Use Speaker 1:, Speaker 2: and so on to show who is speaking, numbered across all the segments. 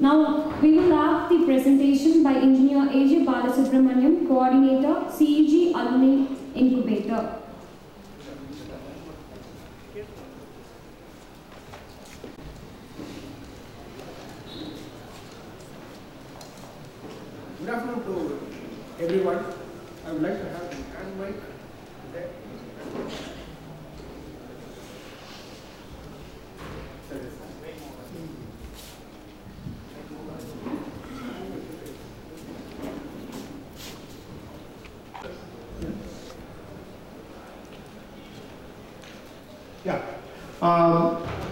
Speaker 1: Now, we will have the presentation by Engineer A.J. Balasubramaniam, Coordinator, CEG Alumni Incubator.
Speaker 2: Good afternoon to everyone. I would like to have the hand mic there.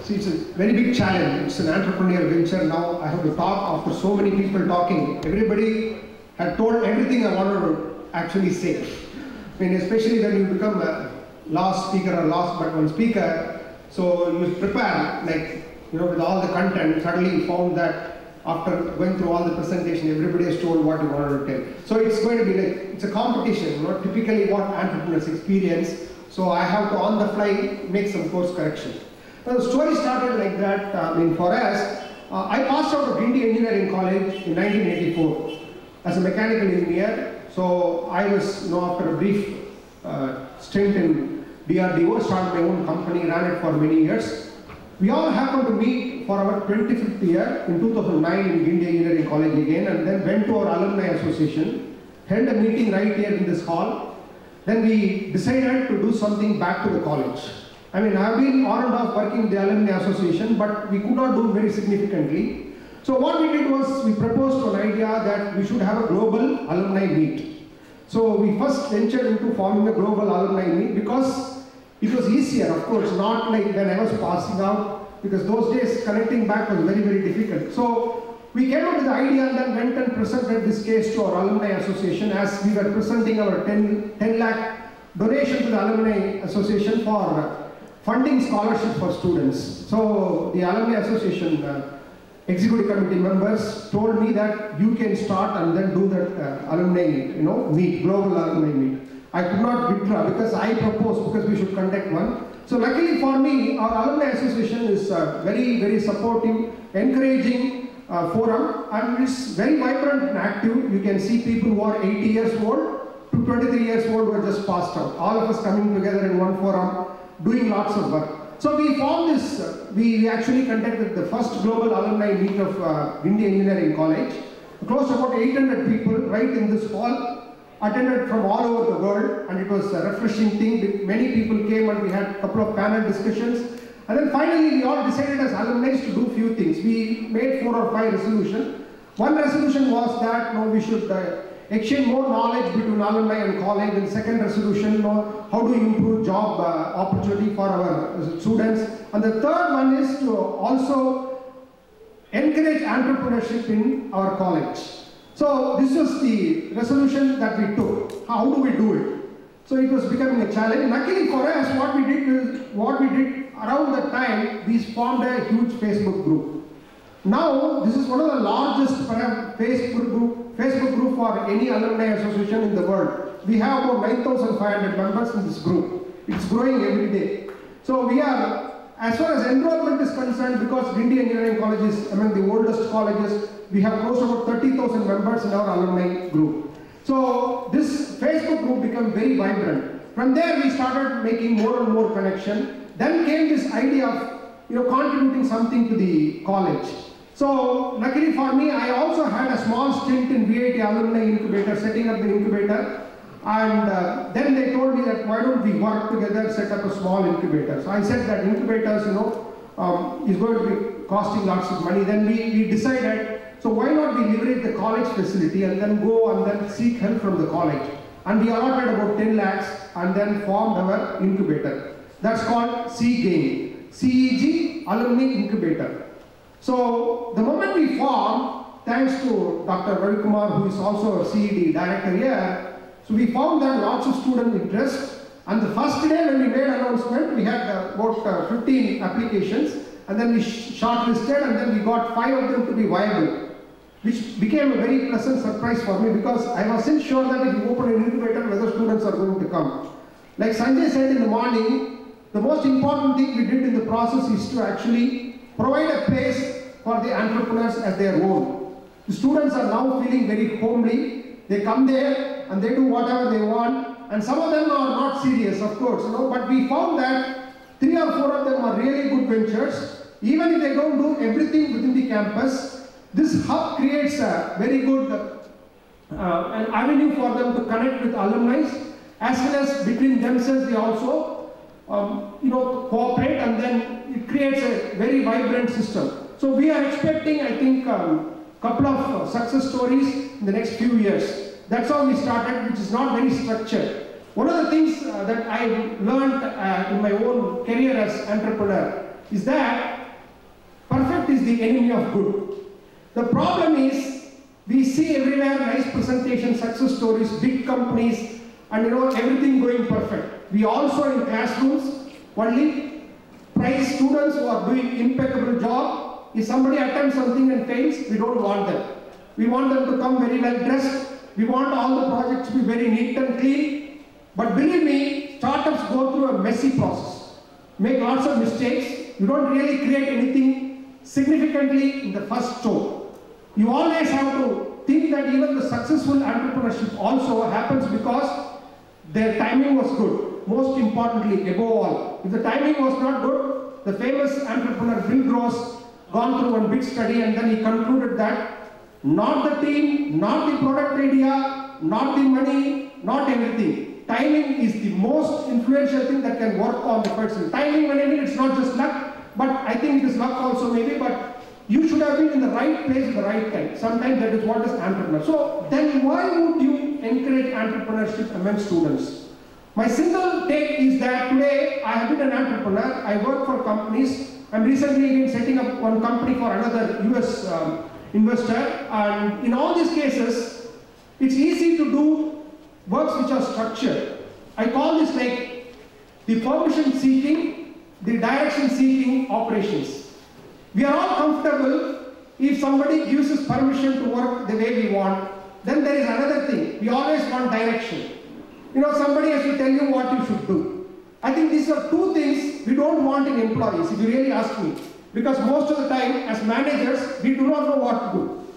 Speaker 2: See, it's a very big challenge. It's an entrepreneurial venture. Now I have to talk after so many people talking. Everybody had told everything I wanted to actually say. I mean, especially when you become a last speaker or last but one speaker, so you prepare, like, you know, with all the content, suddenly you found that after going through all the presentation, everybody has told what you wanted to tell. So it's going to be like, it's a competition, you know, typically what entrepreneurs experience. So I have to, on the fly, make some course correction. Now the story started like that. I mean, for us, I passed out of EDII Engineering College in 1984 as a mechanical engineer. So I was, you know, after a brief stint in DRDO, started my own company, ran it for many years. We all happened to meet for our 25th year in 2009 in EDII Engineering College again, and then went to our alumni association, held a meeting right here in this hall. Then we decided to do something back to the college. I mean, I've been on and off working in the alumni association, but we could not do very significantly. So what we did was, we proposed an idea that we should have a global alumni meet. So we first ventured into forming a global alumni meet because it was easier, of course, not like when I was passing out, because those days connecting back was very, very difficult. So we came up with the idea and then went and presented this case to our alumni association as we were presenting our 10 lakh donation to the alumni association for funding scholarship for students. So the alumni association executive committee members told me that you can start and then do that alumni, you know, meet, global alumni meet. I could not withdraw because I proposed, because we should conduct one. So luckily for me, our alumni association is very, very supportive, encouraging forum, and it's very vibrant and active. You can see people who are 80 years old to 23 years old who are just passed out. All of us coming together in one forum, doing lots of work. So we formed this, we actually conducted the first global alumni meet of EDII Engineering College. Close to about 800 people right in this hall, attended from all over the world, and it was a refreshing thing. Many people came and we had a couple of panel discussions. And then finally we all decided as alumni to do few things. We made 4 or 5 resolutions. One resolution was that we should exchange more knowledge between alumni and college. And second resolution, how do we improve job opportunity for our students. And the third one is to also encourage entrepreneurship in our college. So this was the resolution that we took. How do we do it? So it was becoming a challenge. Luckily for us, what we did around that time, we formed a huge Facebook group. Now, this is one of the largest Facebook group for any alumni association in the world. We have about 9,500 members in this group. It's growing every day. So we are, as far as enrollment is concerned, because EDII Engineering College is among the oldest colleges, we have close to about 30,000 members in our alumni group. So this Facebook group became very vibrant. From there we started making more and more connection. Then came this idea of contributing something to the college. So luckily for me, I also had a small stint in VIT Alumni Incubator, setting up the incubator. And then they told me that why don't we work together, set up a small incubator. So I said that incubators, is going to be costing lots of money. Then we decided, so why not we leverage the college facility and then go and then seek help from the college. And we allotted about 10 lakhs and then formed our incubator. That's called CEG, CEG Alumni Incubator. So the moment we formed, thanks to Dr. Ravi Kumar, who is also a CED director here, so we found that lots of student interest. And the first day when we made announcement, we had about 15 applications, and then we shortlisted, and then we got 5 of them to be viable, which became a very pleasant surprise for me, because I wasn't sure that if you open an incubator, whether students are going to come. Like Sanjay said in the morning, the most important thing we did in the process is to actually provide a place for the entrepreneurs as their own. The students are now feeling very homely. They come there and they do whatever they want, and some of them are not serious, of course, but we found that 3 or 4 of them are really good ventures. Even if they don't do everything within the campus, this hub creates a very good an avenue for them to connect with alumni, as well as between themselves they also cooperate, and then it creates a very vibrant system. So we are expecting, I think, couple of success stories in the next few years. That's how we started, which is not very structured. One of the things that I learned in my own career as entrepreneur is that perfect is the enemy of good. The problem is, we see everywhere nice presentations, success stories, big companies, and everything going perfect. We also in classrooms only prize students who are doing impeccable job. If somebody attempts something and fails, we don't want them. We want them to come very well dressed. We want all the projects to be very neat and clean. But believe me, startups go through a messy process. Make lots of mistakes. You don't really create anything significantly in the first stroke. You always have to think that even the successful entrepreneurship also happens because their timing was good. Most importantly, above all, if the timing was not good, the famous entrepreneur Bill Gross gone through one big study, and then he concluded that not the team, not the product idea, not the money, not everything. Timing is the most influential thing that can work on the person. Timing, when I mean, it's not just luck, but I think it is luck also maybe, but you should have been in the right place at the right time. Sometimes that is what is entrepreneur. So then why would you encourage entrepreneurship among students? My single take is that today I have been an entrepreneur. I work for companies. I'm recently been setting up one company for another US investor, and in all these cases, it's easy to do works which are structured. I call this like the permission seeking, the direction seeking operations. We are all comfortable if somebody gives us permission to work the way we want. Then there is another thing. We always want direction. Somebody has to tell you what you should do. I think these are two things we don't want in employees, if you really ask me. Because most of the time, as managers, we do not know what to do.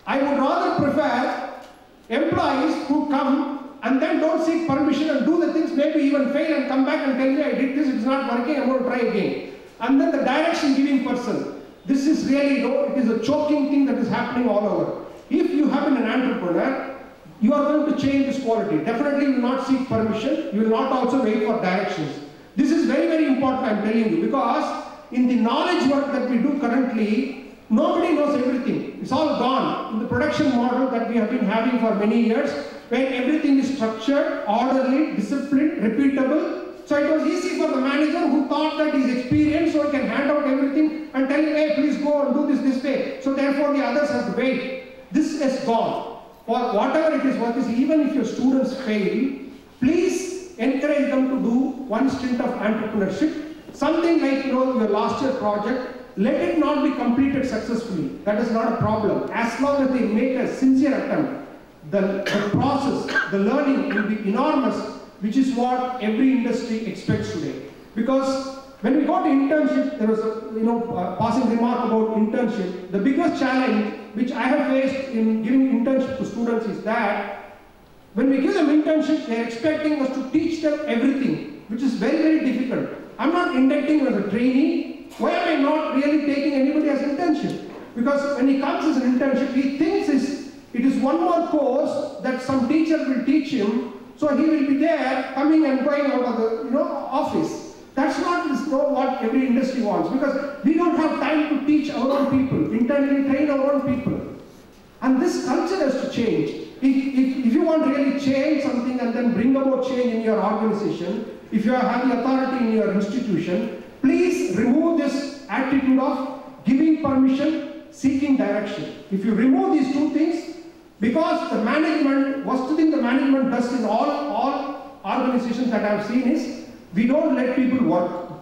Speaker 2: I would rather prefer employees who come and then don't seek permission and do the things, maybe even fail and come back and tell me, I did this, it's not working, I'm going to try again. And then the direction giving person. This is really, it is a choking thing that is happening all over. If you have been an entrepreneur, you are going to change this quality. Definitely you will not seek permission, you will not also wait for directions. This is very, very important, I'm telling you, because in the knowledge work that we do currently, nobody knows everything. It's all gone. In the production model that we have been having for many years, where everything is structured, orderly, disciplined, repeatable. So it was easy for the manager who thought that he's experienced, so he can hand out everything and tell him, hey, please go and do this way. So therefore the others have to wait. This is gone. For whatever it is worth is, even if your students fail, please encourage them to do one stint of entrepreneurship. Something like your last year project, let it not be completed successfully. That is not a problem. As long as they make a sincere attempt, the process, the learning will be enormous, which is what every industry expects today. Because when we got internship, there was a passing remark about internship. The biggest challenge which I have faced in giving internship to students is that when we give them internship, they are expecting us to teach them everything, which is very, very difficult. I'm not inducting him as a trainee. Why am I not really taking anybody as internship? Because when he comes as an internship, he thinks it is one more course that some teacher will teach him, so he will be there coming and going out of the office. That's not what every industry wants, because we don't have time to teach our own people, internally train our own people. And this culture has to change. If you want to really change something and then bring about change in your organization, if you have the authority in your institution, please remove this attitude of giving permission, seeking direction. If you remove these two things, because the management, worst thing the management does in all organizations that I have seen is, we don't let people work.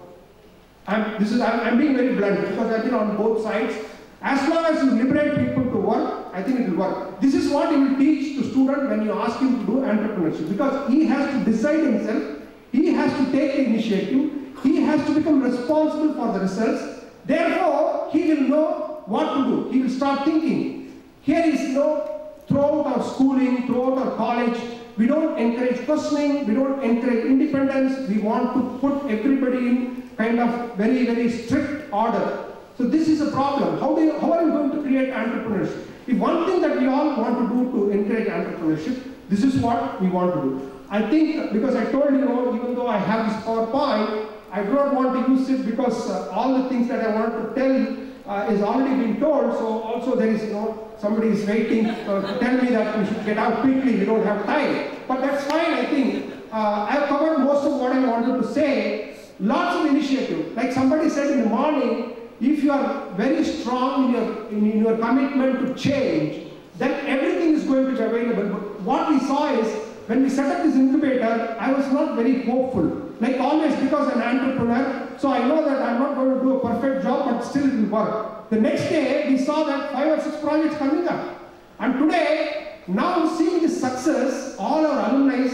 Speaker 2: I'm being very blunt because I've been on both sides. As long as you liberate people to work, I think it will work. This is what you will teach to student when you ask him to do entrepreneurship, because he has to decide himself, he has to take the initiative, he has to become responsible for the results. Therefore, he will know know what to do. He will start thinking. Here is, throughout our schooling, throughout our college, we don't encourage questioning, we don't encourage independence. We want to put everybody in kind of very, very strict order. So this is a problem. How are you going to create entrepreneurship? If one thing that we all want to do to encourage entrepreneurship, this is what we want to do. I think, because I told you, even though I have this PowerPoint, I do not want to use it because all the things that I want to tell is already been told. So also there is, somebody is waiting to tell me that we should get out quickly, we don't have time. But that's fine, I think. I have covered most of what I wanted to say. Lots of initiative. Like somebody said in the morning, if you are very strong in your commitment to change, then everything is going to be available. But what we saw is, when we set up this incubator, I was not very hopeful. Like always, because I'm an entrepreneur, so I know that I'm not going to do a perfect job, but still it will work. The next day, we saw that 5 or 6 projects coming up. And today, now seeing this success, all our alumni,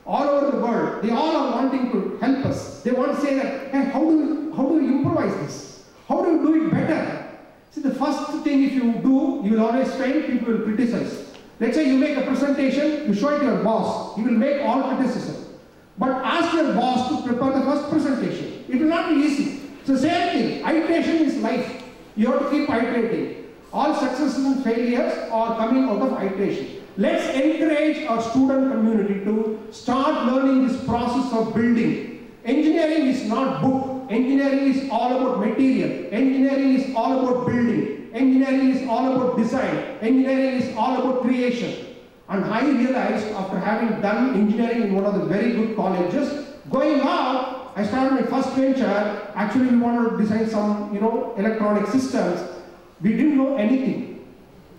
Speaker 2: all over the world, they all are wanting to help us. They want to say that, hey, how do you improvise this? How do you do it better? See, the first thing if you do, you will always fail, people will criticize. Let's say you make a presentation, you show it to your boss, he will make all criticism. But ask your boss to prepare the first presentation. It will not be easy. It's the same thing. Iteration is life. You have to keep iterating. All successes and failures are coming out of iteration. Let's encourage our student community to start learning this process of building. Engineering is not book. Engineering is all about material. Engineering is all about building. Engineering is all about design. Engineering is all about creation. And I realized, after having done engineering in one of the very good colleges, going out, I started my first venture. Actually, we wanted to design some, electronic systems. We didn't know anything.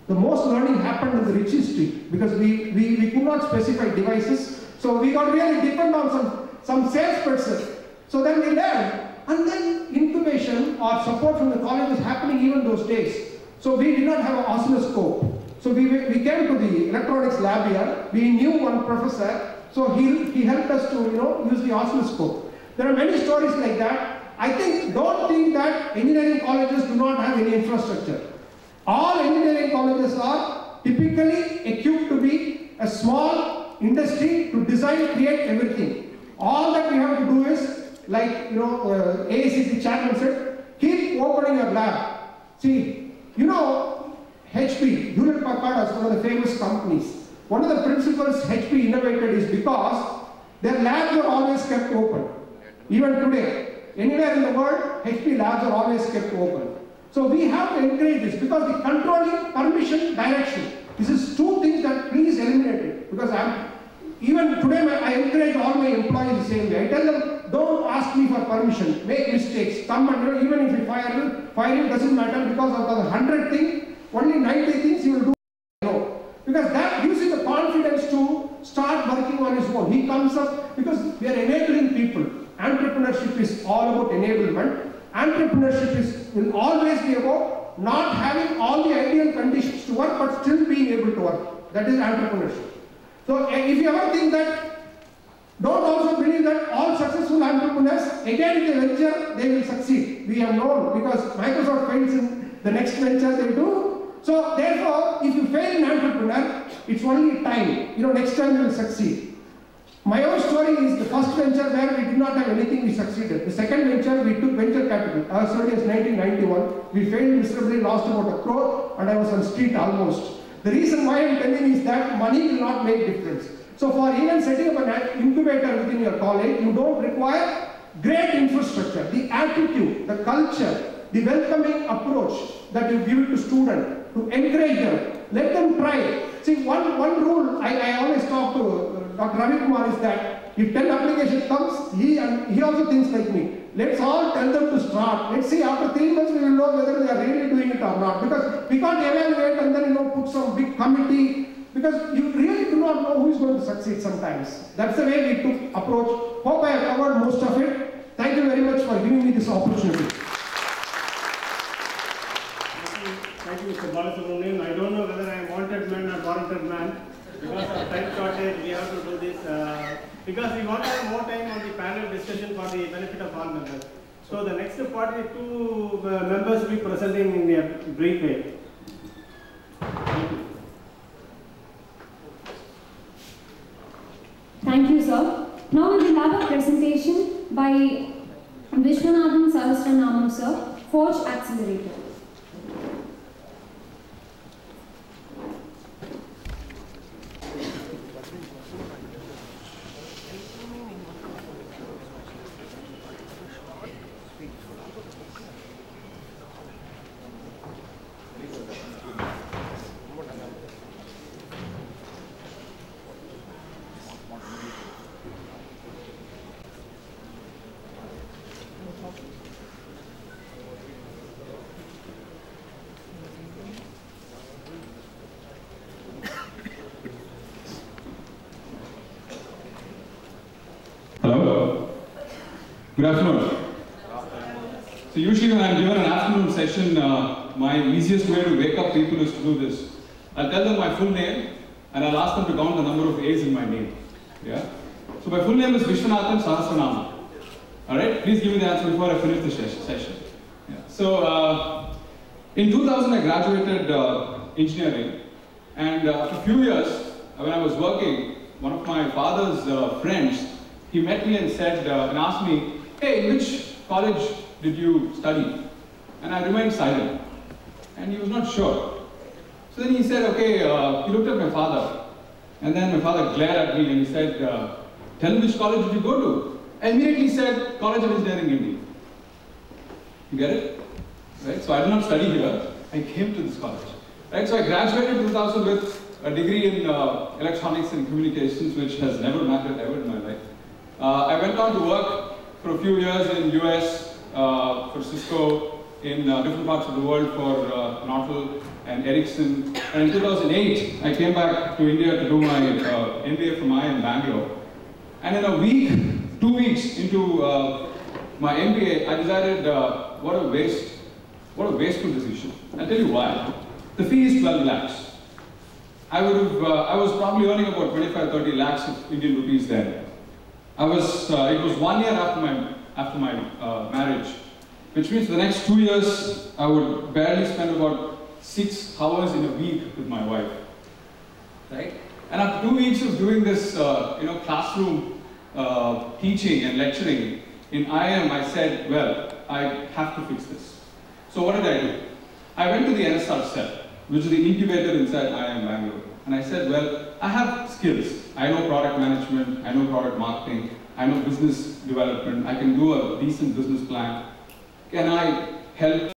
Speaker 2: The most learning happened in the Ritchie Street because we could not specify devices. So we got really dependent on some salesperson. So then we learned. And then incubation or support from the college was happening even those days. So we did not have an oscilloscope. So we came to the electronics lab here. We knew one professor, so he helped us to use the oscilloscope. There are many stories like that. I think, don't think that engineering colleges do not have any infrastructure. All engineering colleges are typically equipped to be a small industry to design, create everything. All that we have to do is, like AICTE chairman said, keep opening your lab. See, HP, Hewlett Packard, is one of the famous companies. One of the principles HP innovated is because their labs are always kept open. Even today, anywhere in the world, HP labs are always kept open. So we have to encourage this because the controlling, permission, direction. This is two things that please eliminate it. Because even today I encourage all my employees the same way. I tell them, don't ask me for permission, make mistakes, come and even if you fire you doesn't matter because of the 100 things. Only 90 things you will do. Because that gives him the confidence to start working on his own. He comes up because we are enabling people. Entrepreneurship is all about enablement. Entrepreneurship will always be about not having all the ideal conditions to work but still being able to work. That is entrepreneurship. So if you ever think that, don't also believe that all successful entrepreneurs, again in the venture, they will succeed. We have known because Microsoft fails in the next venture they do. So therefore, if you fail in entrepreneur, it's only time. Next time you will succeed. My own story is the first venture where we did not have anything, we succeeded. The second venture, we took venture capital. As early as 1991, we failed miserably, lost about 1 crore, and I was on street almost. The reason why I'm telling is that money will not make difference. So for even setting up an incubator within your college, you don't require great infrastructure. The attitude, the culture, the welcoming approach that you give it to students, to encourage them, let them try. See, one rule I always talk to Dr. Ravi Kumar is that if 10 applications comes, he also thinks like me. Let's all tell them to start. Let's see, after 3 months we will know whether they are really doing it or not. Because we can't evaluate and then put some big committee. Because you really do not know who is going to succeed sometimes. That's the way we took approach. Hope I have covered most of it. Thank you very much for giving me this opportunity.
Speaker 3: Thank you, Mr. Balasubramanian. I don't know whether I am wanted man or warranted man. Because of time shortage, we have to do this. Because we want to have more time on the panel discussion for the benefit of all members. So the next 42 members will be presenting in a brief way.
Speaker 1: Thank you, sir. Now we will have a presentation by Vishwanathan Sahasranamam, sir, Forge Accelerator.
Speaker 4: Hello. Good afternoon. So usually when I'm given an afternoon session, my easiest way to wake up people is to do this. I'll tell them my full name and I'll ask them to count the number of A's in my name. Yeah. So my full name is Vishwanathan Sahasranamam. All right. Please give me the answer before I finish the session. Yeah. So in 2000 I graduated engineering, and after a few years when I was working, one of my father's friends, he met me and said, and asked me, hey, in which college did you study? And I remained silent. And he was not sure. So then he said, okay, he looked at my father. And then my father glared at me and he said, tell me which college did you go to? And immediately he said, College of Engineering, India. You get it? Right? So I did not study here. I came to this college. Right? So I graduated in 2000 with a degree in electronics and communications, which has never mattered ever in my life. I went on to work for a few years in US, for Cisco, in different parts of the world for Nortel and Ericsson. And in 2008, I came back to India to do my MBA from IIM Bangalore. And in a week, 2 weeks into my MBA, I decided, what a wasteful decision. I'll tell you why. The fee is 12 lakhs. I was probably earning about 25-30 lakhs of Indian rupees then. It was 1 year after my marriage, which means for the next 2 years, I would barely spend about 6 hours in a week with my wife, right? And after 2 weeks of doing this, classroom teaching and lecturing in IIM, I said, well, I have to fix this. So what did I do? I went to the NSR cell, which is the incubator inside IIM Bangalore. And I said, well, I have skills. I know product management, I know product marketing, I know business development, I can do a decent business plan. Can I help